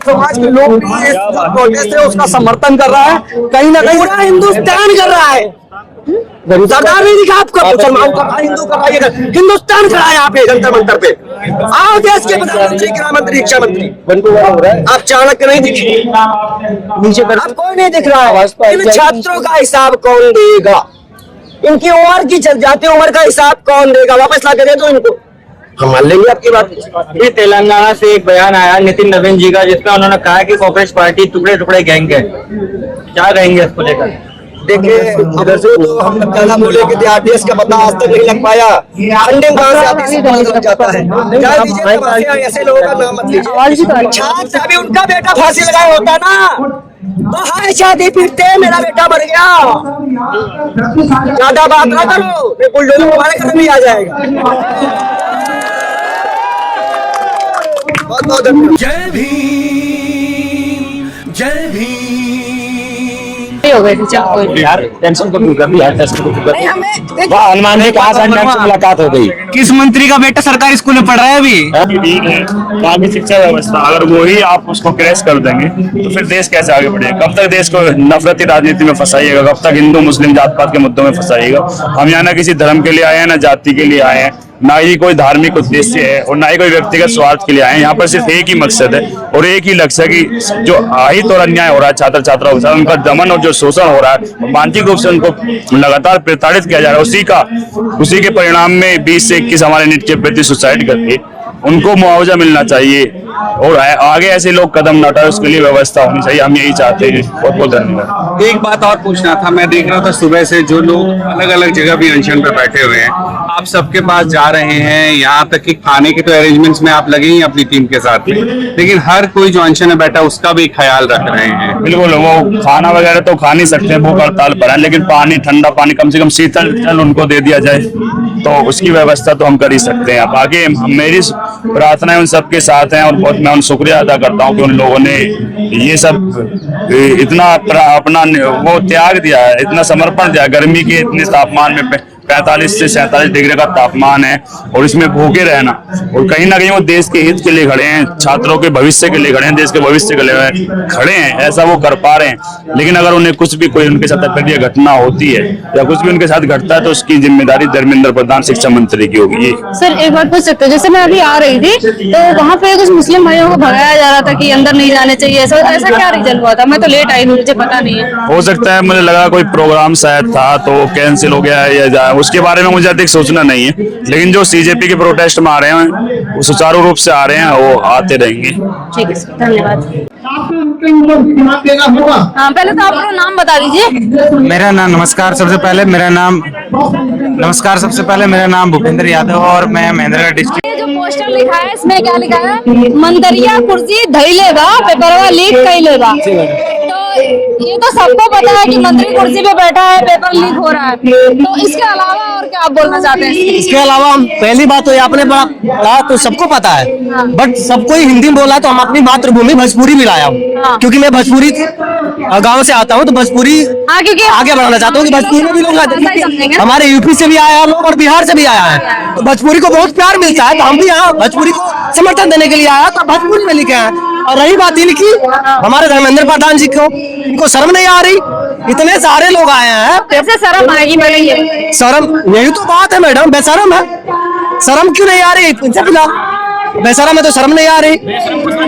समाज के लोग भी इस प्रोटेस्ट है उसका समर्थन कर रहा है, कहीं ना कहीं पूरा हिंदुस्तान कर रहा है। सरकार नहीं दिखा आपको, मुसलमान का हिंदू का हिंदुस्तान खड़ा है यहाँ पे जंतर मंतर पे। आओ देश के प्रधानमंत्री, गृह मंत्री, शिक्षा मंत्री, आप चाणक्य नहीं दिखे, नीचे आप कोई नहीं दिख रहा है। इन छात्रों का हिसाब कौन देगा? इनकी उम्र की जाती उम्र का हिसाब कौन देगा? वापस ला के दे दो इनको, हम मान लेंगे आपकी बात। ये तेलंगाना से एक बयान आया नितिन नवीन जी का, जिसमें उन्होंने कहा कि कांग्रेस पार्टी टुकड़े टुकड़े गैंग है, क्या कहेंगे इसको लेकर? देखिए, इधर से तो हम पहला बोले कि देश का पता आज तक नहीं लग पाया, फंडिंग कहाँ से आती है लग जाता है। ऐसे लोगों का नाम मत लीजिए। छात्र अभी उनका बेटा फांसी लगाया होता ना, तो हाय शादी पीटते मेरा बेटा मर गया, ज्यादा बात ना करो, बुलडोजर तुम्हारे घर में आ जाएगा। बहुत बहुत धन्यवाद। जय भीम, जय भीम। हो गए थे यार टेंशन को दूर कर दिया, टेंशन को दूर कर दिया। हनुमान जी कहा से मुलाकात हो गई। किस मंत्री का बेटा सरकारी स्कूल में पढ़ रहा है अभी? ठीक है, बाकी शिक्षा व्यवस्था अगर वही आप उसको क्रैश कर देंगे तो फिर देश कैसे आगे बढ़ेगा? कब तक देश को नफरती राजनीति में फंसाइएगा? कब तक हिंदू मुस्लिम जात पात के मुद्दों में फंसाइएगा? हम यहाँ ना किसी धर्म के लिए आए हैं, ना जाति के लिए आए हैं, ना ही कोई धार्मिक उद्देश्य है और ना ही कोई व्यक्तिगत स्वार्थ के लिए आए हैं। यहाँ पर सिर्फ एक ही मकसद है और एक ही लक्ष्य है कि जो अहित और अन्याय हो रहा है छात्र छात्राओं के साथ, उनका दमन और जो शोषण हो रहा है, मानसिक रूप से उनको लगातार प्रताड़ित किया जा रहा है, उसी के परिणाम में 20 से 21 हमारे नीट के प्रति सुसाइड करके उनको मुआवजा मिलना चाहिए और आगे ऐसे लोग कदम न उठाए, उसके लिए व्यवस्था होनी चाहिए। हम यही चाहते हैं। बहुत बहुत धन्यवाद। एक बात और पूछना था, मैं देख रहा था सुबह से जो लोग अलग अलग जगह भी अनशन पे बैठे हुए हैं, आप सबके पास जा रहे हैं, यहाँ तक कि खाने के तो अरेंजमेंट्स में आप लगे ही अपनी टीम के साथ में, लेकिन हर कोई जो अनशन में बैठा उसका भी ख्याल रख रहे हैं। बिल्कुल, वो खाना वगैरह तो खा नहीं सकते, भूख हड़ताल पर है, लेकिन पानी, ठंडा पानी, कम से कम शीतल जल उनको दे दिया जाए तो उसकी व्यवस्था तो हम कर ही सकते हैं। अब आगे मेरी प्रार्थना उन सबके साथ हैं और बहुत मैं उन शुक्रिया अदा करता हूँ कि उन लोगों ने ये सब इतना अपना वो त्याग दिया है, इतना समर्पण दिया। गर्मी के इतने तापमान में 45 से 47 डिग्री का तापमान है और इसमें भूखे रहना, और कहीं ना कहीं वो देश के हित के लिए खड़े हैं, छात्रों के भविष्य के लिए खड़े हैं, देश के भविष्य के लिए खड़े हैं, ऐसा वो कर पा रहे हैं। लेकिन अगर उन्हें कुछ भी कोई उनके साथ अप्रिय घटना होती है या कुछ भी उनके साथ घटता है तो उसकी जिम्मेदारी धर्मेंद्र प्रधान शिक्षा मंत्री की होगी। सर एक बात पूछ सकते हो, जैसे मैं अभी आ रही थी तो वहाँ पे कुछ मुस्लिम भाइयों को भगाया जा रहा था कि अंदर नहीं जाने चाहिए, ऐसा क्या रीजन हुआ था? मैं तो लेट आई हूँ, मुझे पता नहीं है। हो सकता है, मुझे लगा कोई प्रोग्राम शायद था तो कैंसिल हो गया है या उसके बारे में मुझे अधिक सोचना नहीं है, लेकिन जो सीजेपी के प्रोटेस्ट में आ रहे हैं वो सुचारू रूप से आ रहे हैं, वो आते रहेंगे। ठीक है सर, धन्यवाद। हाँ, पहले तो आप अपना नाम बता दीजिए। मेरा नाम नमस्कार सबसे पहले मेरा नाम भूपेंद्र यादव और मैं महेंद्रगढ़ डिस्ट्रिक्ट। ये जो पोस्टर लिखा है इसमें क्या लिखा है? मंदरिया कुर्सी धइलेगा पेपरवा लीक कइलेगा। तो ये तो सबको पता है कि मंत्री कुर्सी पे बैठा है, पेपर लीक हो रहा है, तो इसके अलावा और क्या आप बोलना चाहते हैं? इसके अलावा हम पहली बात तो आपने कहा तो सबको पता है, बट सबको ही हिंदी में बोला तो हम अपनी मातृभूमि भोजपुरी भी लाया हूँ, क्योंकि मैं भोजपुरी गांव से आता हूँ तो भोजपुरी क्योंकि आगे बढ़ाना चाहता हूँ कि भोजपुरी में भी लोग हमारे यूपी से भी आया लोग और बिहार से भी आया है, तो भोजपुरी को बहुत प्यार मिलता है, तो हम भी यहाँ भोजपुरी को समर्थन देने के लिए आया तो भोजपुरी में लिखे हैं। और रही बात इनकी, हमारे धर्मेंद्र प्रधान जी को, इनको शर्म नहीं आ रही? इतने सारे लोग आए हैं, कैसे शर्म आएगी मैडम? शर्म यही तो बात है मैडम, बेशरम है, शर्म क्यों नहीं आ रही? बेशरम है तो शर्म नहीं आ रही।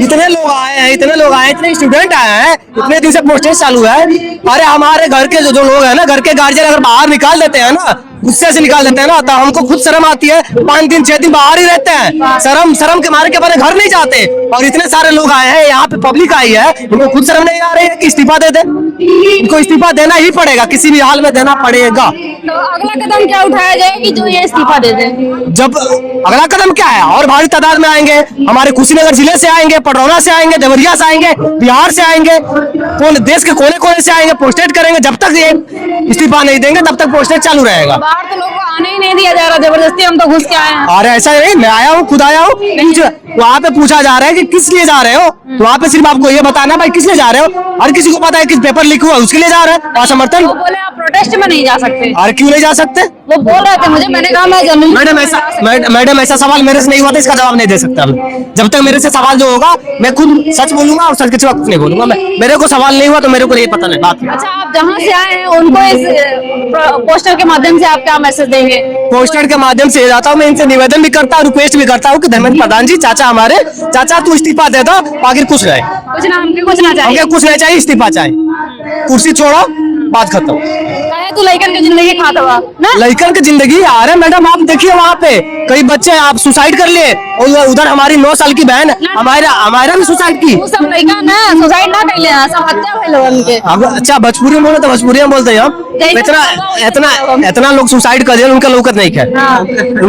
इतने लोग आए हैं, इतने स्टूडेंट आए हैं, इतने दिन से प्रोटेस्ट चालू है। अरे हमारे घर के जो लोग हैं ना, घर के गार्जियन अगर बाहर निकाल देते हैं ना, गुस्से से निकाल देते हैं ना, तो हमको खुद शर्म आती है। 5 दिन 6 दिन बाहर ही रहते हैं, शर्म के मारे के अपने घर नहीं जाते। और इतने सारे लोग आए हैं, यहाँ पे पब्लिक आई है, इनको खुद शर्म नहीं आ रही है कि इस्तीफा दे दे? इनको इस्तीफा देना ही पड़ेगा, किसी भी हाल में देना पड़ेगा। तो अगला कदम क्या उठाया जाए कि जो ये इस्तीफा दे दे? जब अगला कदम क्या है, और भारी तादाद में आएंगे, हमारे कुशीनगर जिले से आएंगे, पडरौना से आएंगे, देवरिया से आएंगे, बिहार से आएंगे, देश के कोने कोने से आएंगे, पोस्टेड करेंगे। जब तक ये इस्तीफा नहीं देंगे तब तक पोस्टेड चालू रहेगा। बाहर तो लोगों को आने ही नहीं दिया जा रहा, जबरदस्ती हम तो घुस के आए हैं। और ऐसा नहीं, मैं आया हूँ, खुद आया हूँ, वहाँ पे पूछा जा रहा है कि किस लिए जा रहे हो, तो वहाँ पे सिर्फ आपको ये बताना भाई किस लिए जा रहे हो। हर किसी को पता है किस पेपर लीक हुआ उसके लिए जा रहे हैं असमर्थन। वो बोले आप प्रोटेस्ट में नहीं जा सकते। और क्यों नहीं जा सकते? वो बोल रहे थे मुझे, मैंने कहा मैं जर्नलिस्ट। मैडम ऐसा सवाल मेरे से नहीं हुआ था, इसका जवाब नहीं दे सकता मैं। जब तक मेरे से सवाल जो होगा मैं खुद सच बोलूंगा और सच के सिवा कुछ नहीं बोलूंगा मैं। मेरे को सवाल नहीं हुआ तो मेरे को नहीं पता नहीं बात। अच्छा, आप जहाँ से आए हैं उनको इस पोस्टर के माध्यम से आप क्या मैसेज देंगे? पोस्टर के माध्यम से जाता हूँ मैं, इनसे निवेदन भी करता हूँ, रिक्वेस्ट भी करता हूँ कि धर्मेंद्र प्रधान जी, चाचा हमारे, चाचा तू इस्तीफा दे दो, आखिर कुछ रहे कुछ ना, हमके कुछ ना चाहिए, हमके कुछ नहीं चाहिए, इस्तीफा चाहिए, कुर्सी छोड़ो, बात खत्म। तू लड़कन की जिंदगी खाता हुआ ना, लड़कन की जिंदगी। अरे मैडम आप देखिए वहाँ पे कई बच्चे आप सुसाइड कर लिए, और उधर हमारी 9 साल की बहन हमारा भी सुसाइड की। वो सब लड़का ना सुसाइड ना कर लिया, सब हत्या भइल उनके। अच्छा भोजपुरी में बोले तो भोजपुरी में बोलते हैं हम। इतना लोग सुसाइड कर दिया, उनका लौकत नहीं है,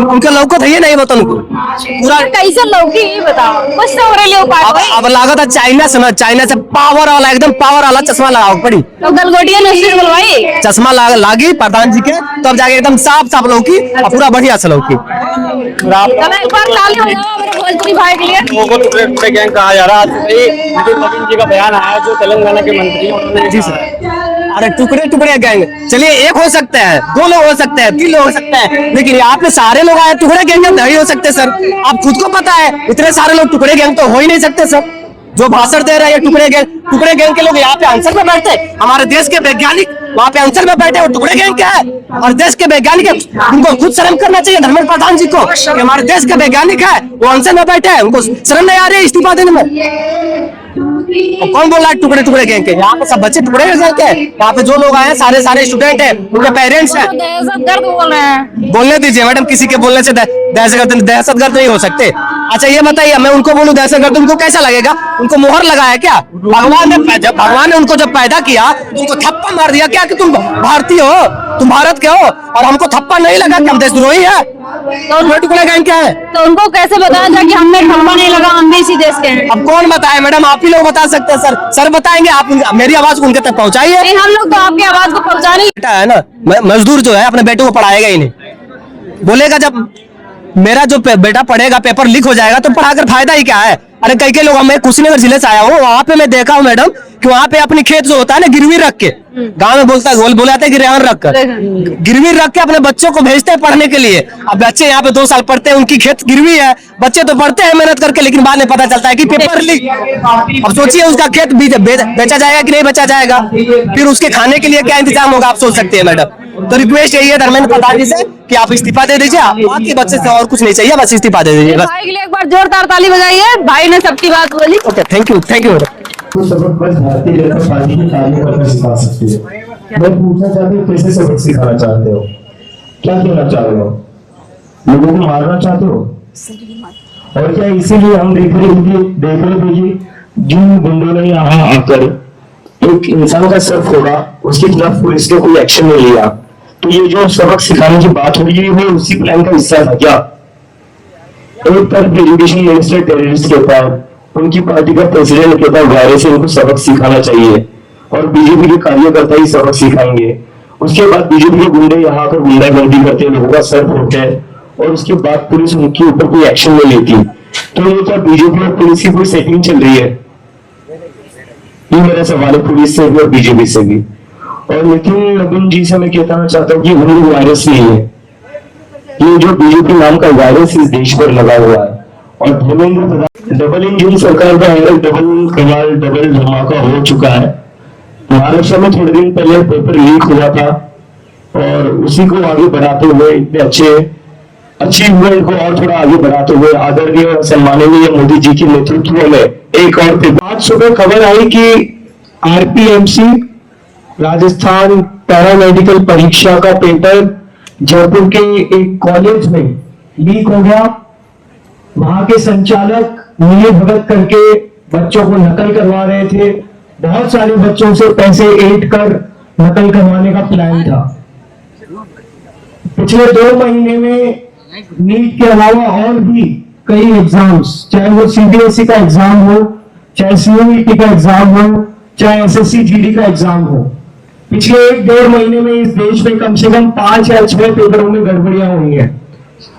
उनका लौकत है ये नहीं बता उनको पूरा कैसे लौकी ये बताओ, कुछ तो हो रही उपाय। अब लागत है चाइना से ना, चाइना से पावर वाला एकदम पावर वाला चश्मा लगाओ पड़ी, तो गलगोटिया नस्ल बोलवाई चश्मा लागी प्रधान जी के, तब जाके एकदम साफ साफ लौकी और पूरा बढ़िया से लौकी। एक बार ताली हो जाओ मेरे भोजपुरी भाई के लिए। लोगों को टुकड़े टुकड़े गैंग कहा जा रहा है। नितिन नवीन जी का बयान आया जो तेलंगाना के मंत्री हैं, उन्होंने जी सर। अरे टुकड़े टुकड़े गैंग, चलिए एक हो सकते हैं, 2 लोग हो सकते हैं, 3 लोग हो सकते हैं, लेकिन यहाँ पे सारे लोग आए टुकड़े गैंग नहीं हो सकते सर। आप खुद को पता है इतने सारे लोग टुकड़े गैंग तो हो ही नहीं सकते सर। जो भाषण दे रहे हैं टुकड़े गैंग के लोग यहाँ पे आंसर में बैठते हैं, हमारे देश के वैज्ञानिक वहाँ पे आंसर में बैठे, वो टुकड़े गैंग क्या है? और देश के वैज्ञानिक उनको खुद शर्म करना चाहिए धर्मेंद्र प्रधान जी को कि हमारे देश के वैज्ञानिक है वो आंसर में बैठे हैं, उनको शर्म नहीं आ रही है इस्तीफा देने में। तो कौन बोल रहा है टुकड़े टुकड़े गैंग के? यहाँ पे सब बच्चे टुकड़े गैंग के हैं, यहाँ पे जो लोग आए हैं सारे स्टूडेंट हैं, उनके पेरेंट्स हैं। दहशतगर्द बोल रहे हैं। बोलने दीजिए मैडम, किसी के बोलने से दहशतगर्द नहीं हो सकते। अच्छा ये बताइए, मैं उनको बोलूं दहशतगर्द, उनको कैसा लगेगा? उनको मोहर लगाया क्या? भगवान ने उनको जब पैदा किया तो उनको थप्पड़ मार दिया क्या कि तुम भारतीय हो, तुम भारत के हो, और हमको थप्पड़ नहीं लगा कि हम देशद्रोही है? तो टुकड़े गैंग क्या है? तो उनको कैसे बताया जाए कि हमें थप्पड़ नहीं लगा, हम भी इसी देश के हैं? अब कौन बताए मैडम, आप ही लोग बता सकते हैं सर। सर बताएंगे, आप मेरी आवाज उनके तक पहुंचाइए। नहीं, हम लोग तो आपकी आवाज को पहुंचाने बेटा है ना, मजदूर जो है अपने बेटे को पढ़ाएगा ही नहीं, बोलेगा जब मेरा जो बेटा पढ़ेगा पेपर लीक हो जाएगा तो पढ़ाकर फायदा ही क्या है? अरे कई लोग, मैं कुशीनगर जिले से आया हूँ, वहाँ पे मैं देखा हूँ मैडम कि वहाँ पे अपनी खेत जो होता है ना गिरवी रख के, गांव में बोलाते हैं कि रेहन रख कर, गिरवी रख के अपने बच्चों को भेजते हैं पढ़ने के लिए। अब बच्चे यहाँ पे 2 साल पढ़ते हैं, उनकी खेत गिरवी है, बच्चे तो पढ़ते हैं मेहनत करके, लेकिन बाद में पता चलता है कि पेपर लीक। अब सोचिए उसका खेत बेचा जाएगा कि नहीं बेचा जाएगा, फिर उसके खाने के लिए क्या इंतजाम होगा आप सोच सकते हैं मैडम। तो रिक्वेस्ट यही है धर्मेंद्र प्रधान जी से कि आप इस्तीफा दे दीजिए, आपके बच्चे से और कुछ नहीं चाहिए, बस इस्तीफा दे दीजिए बस। भाई के लिए एक बार जोरदार ताली बजाइए, भाई ने सबकी बात बोली। Okay, thank you madam. तो सबक बस भारतीय जनता पार्टी के कार्य करना सिखा सकती है। मैं पूछना चाहती हूँ कैसे सबक सिखाना चाहते हो, क्या कहना चाह रहे हो? लोगों को मारना चाहते हो? और क्या इसीलिए हम देख रहे थे कि जिन गुंडों ने यहाँ आकर एक इंसान का सर फोड़ा, उसके खिलाफ पुलिस ने कोई एक्शन नहीं लिया, तो ये जो सबक सिखाने की बात हो रही है वो उसी प्लान का हिस्सा था क्या? एक तरफ एजुकेशन मिनिस्टर टेररिस्ट के पास, उनकी पार्टी का प्रेसिडेंट कहता है वायरस से इनको सबक सिखाना चाहिए, और बीजेपी के कार्यकर्ता ही सबक सिखाएंगे। उसके बाद बीजेपी के गुंडे यहाँ आकर गुंडागर्दी करते, लोगों का सर फोड़ते हैं, और उसके बाद पुलिस उनके ऊपर कोई एक्शन नहीं लेती। तो ये क्या बीजेपी और पुलिस की कोई सेटिंग चल रही है? ये मेरा सवाल है पुलिस से भी और बीजेपी से भी। और नितिन नवीन जी से मैं कहना चाहता हूँ कि वो वायरस नहीं है, ये जो बीजेपी नाम का वायरस इस देश पर लगा हुआ है। और धर्मेंद्र प्रधान, डबल इंजन सरकार का डबल कमाल डबल धमाका हो चुका है। महाराष्ट्र में थोड़े दिन पहले पेपर लीक हुआ था, और उसी को आगे बढ़ाते हुए इतने अच्छे अचीवमेंट को और थोड़ा आगे बढ़ाते हुए आदरणीय और सम्माननीय मोदी जी के नेतृत्व में एक और पेपर। आज सुबह खबर आई कि आरपीएमसी राजस्थान पैरामेडिकल परीक्षा का पेपर जयपुर के एक कॉलेज में लीक हो गया। वहां के संचालक मिली भगत करके बच्चों को नकल करवा रहे थे, बहुत सारे बच्चों से पैसे ऐंठ कर नकल करवाने का प्लान था। पिछले 2 महीने में नीट के अलावा और भी कई एग्जाम्स, चाहे वो सीबीएसई का एग्जाम हो, चाहे सीयूईटी का एग्जाम हो, चाहे एसएससी जीडी का एग्जाम हो, पिछले 1-1.5 महीने में इस देश में कम से कम 5 या 6 पेपरों में गड़बड़ियां हुई हैं।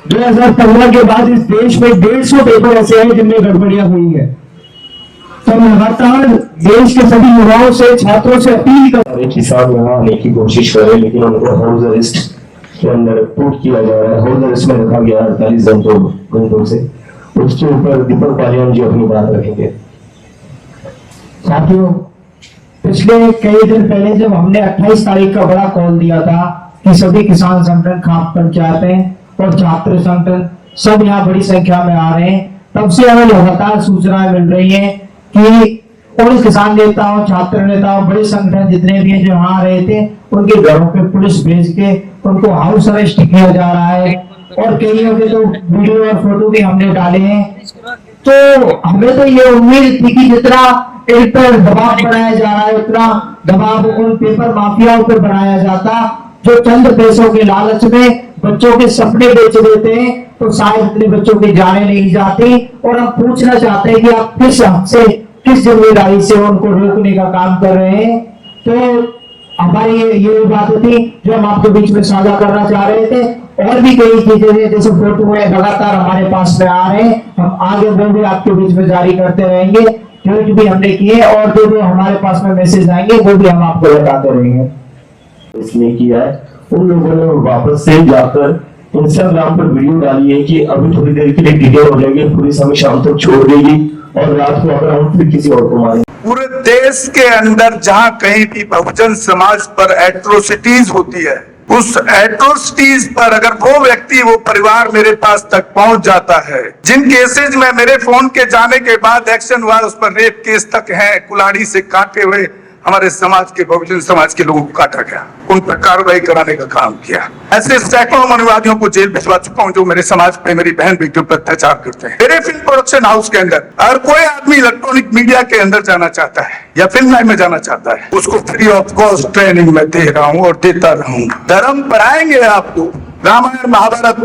2015 के बाद इस देश में 150 पेपर ऐसे हैं जिनमें गड़बड़ियां हुई है। तो हम लगातार देश के सभी युवाओं से, छात्रों से अपील कर रहे हैं। किसान यहाँ आने की कोशिश कर रहे हैं, लेकिन उनको हाउस अरेस्ट के अंदर पुट किया जा रहा है। हाउस अरेस्ट में रखा गया 48 घंटों से। उसके ऊपर दीपक पालियान जी अपनी बात रखेंगे। साथियों, पिछले कई दिन पहले जब हमने 28 तारीख का बड़ा कॉल दिया था कि सभी किसान संगठन, खाप पंचायतें और छात्र संगठन सब यहाँ बड़ी संख्या में आ रहे हैं, तब से हमें लगातार सूचनाएं मिल रही हैं कि पुलिस, किसान नेताओं, छात्र नेताओं, बड़े संगठन जितने भी हैं जो यहाँ आ रहे थे, उनके घरों पे पुलिस भेज के उनको हाउस अरेस्ट किया जा रहा है। और कईयों के तो वीडियो और फोटो भी हमने डाले हैं। तो हमें तो ये उम्मीद थी कि जितना इन पर दबाव बनाया जा रहा है, उतना दबाव उन पेपर माफियाओं पर बनाया जाता जो चंद पैसों के लालच में बच्चों के सपने बेच देते हैं। तो शायद इतने बच्चों की जाने नहीं जाती। और हम पूछना चाहते हैं कि आप किस हद से, किस जिम्मेदारी से उनको रोकने का काम कर रहे हैं। तो हमारी ये बात थी जो हम आपके बीच में साझा करना चाह रहे थे। और भी कई चीजें जैसे फोटो है लगातार हमारे पास में आ रहे हैं, हम आगे वो भी आपके बीच में जारी करते रहेंगे। ट्वीट भी हमने किए और जो हमारे पास में मैसेज आएंगे वो भी हम आपको बताते रहेंगे। इसलिए किया है, उन लोगों ने वापस से जाकर इंस्टाग्राम पर वीडियो डाली है कि अभी थोड़ी देर के लिए डिले हो जाएगी, पुलिस हमें शाम तक छोड़ देगी और रात को अगर हम फिर किसी और को मारेंगे। पूरे देश के अंदर जहां कहीं भी बहुजन समाज पर एट्रोसिटीज होती है, उस एट्रोसिटीज पर अगर वो व्यक्ति, वो परिवार मेरे पास तक पहुंच जाता है, जिन केसेज में मेरे फोन के जाने के बाद एक्शन हुआ, उस पर रेप केस तक है, कुल्हाड़ी से काटे हुए हमारे समाज के, बहुजन समाज के लोगों को काटा गया, उन पर कार्रवाई कराने का काम किया। ऐसे सैकड़ों मनुवादियों को जेल भिजवा चुका हूं जो मेरे समाज पे, मेरी बहन बेटियों पर अत्याचार करते हैं। मेरे फिल्म प्रोडक्शन हाउस के अंदर अगर कोई आदमी इलेक्ट्रॉनिक मीडिया के अंदर जाना चाहता है या फिल्म लाइन में जाना चाहता है, उसको फ्री ऑफ कॉस्ट ट्रेनिंग में दे रहा हूँ और देता रहूंगा। धर्म पढ़ाएंगे आपको, रामायण, महाभारत,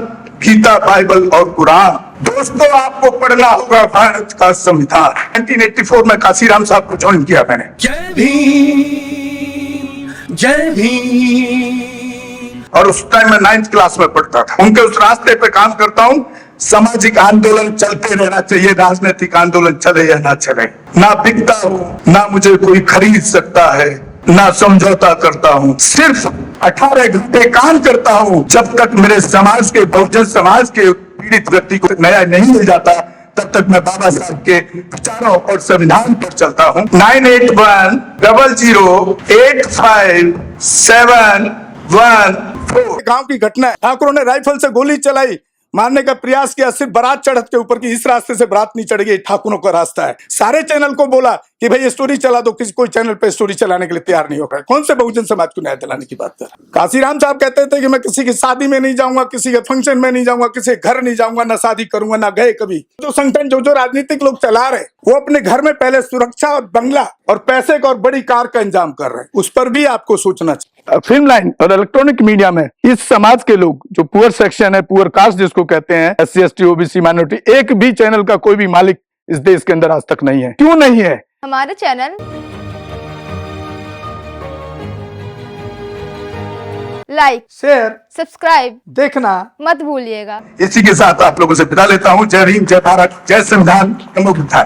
गीता, बाइबल और कुरान। दोस्तों, आपको पढ़ना होगा भारत का संविधान। 1984 में काशीराम साहब को ज्वाइन किया मैंने। जय भीम, जय भीम। और उस टाइम में 9th क्लास में पढ़ता था। उनके उस रास्ते पे काम करता हूँ। सामाजिक आंदोलन चलते रहना चाहिए, राजनीतिक आंदोलन चले या ना चले। ना बिकता हूँ, ना मुझे कोई खरीद सकता है, ना समझौता करता हूँ। सिर्फ 18 घंटे काम करता हूँ। जब तक मेरे समाज के, बहुजन समाज के पीड़ित व्यक्ति को न्याय नहीं मिल जाता, तब तक मैं बाबा साहब के विचारों और संविधान पर चलता हूँ। 9810085714। गांव की घटना है, ठाकुरों ने राइफल से गोली चलाई, मारने का प्रयास किया, सिर्फ बारात चढ़त के ऊपर की, इस रास्ते से बारात नहीं चढ़ेगी, ठाकुरों का रास्ता है। सारे चैनल को बोला कि भाई स्टोरी चला दो, कोई चैनल पे स्टोरी चलाने के लिए तैयार नहीं होगा। कौन से बहुजन समाज को न्याय दिलाने की बात कर? काशीराम साहब कहते थे कि मैं किसी की शादी में नहीं जाऊंगा, किसी के फंक्शन में नहीं जाऊंगा, किसी के घर नहीं जाऊंगा, ना शादी करूंगा, ना गए कभी। जो संगठन, जो राजनीतिक लोग चला रहे, वो अपने घर में पहले सुरक्षा और बंगला और पैसे का और बड़ी कार का इंतजाम कर रहे हैं। उस पर भी आपको सोचना चाहिए। फिल्म लाइन और इलेक्ट्रॉनिक मीडिया में इस समाज के लोग, जो पुअर सेक्शन है, पुअर कास्ट जिसको कहते हैं, SC ST OBC माइनॉरिटी, एक भी चैनल का कोई भी मालिक इस देश के अंदर आज तक नहीं है। क्यों नहीं है? हमारे चैनल लाइक, शेयर, सब्सक्राइब देखना मत भूलिएगा। इसी के साथ आप लोगों से विदा लेता हूँ। जय भीम, जय भारत, जय संविधान, नमो बुद्धाय।